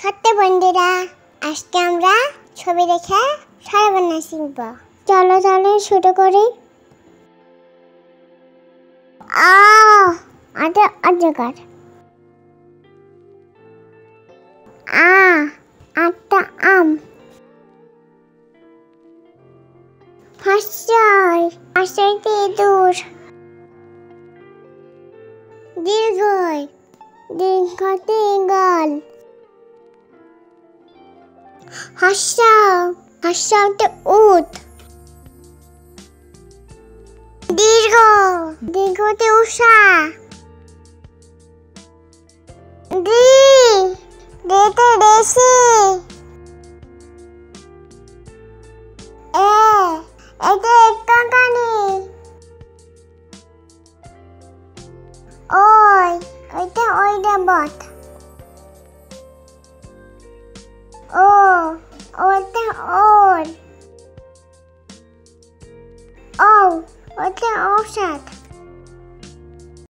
সত্যি বন্ধুরা, আজকে আমরা ছবি দেখে ছড়া বানানো শিখব। চলো তাহলে শুরু করি। অজগর। আটটা আম। হাসিতে ইঁদুর। দীর্ঘতে ঈগল। হাসাতে উট। দীর্ঘতে উষা। দেতে দেশি। এটা কাকানি। ওইটা ঐরাবত। ওটা ওর। ওটা ঔষধ।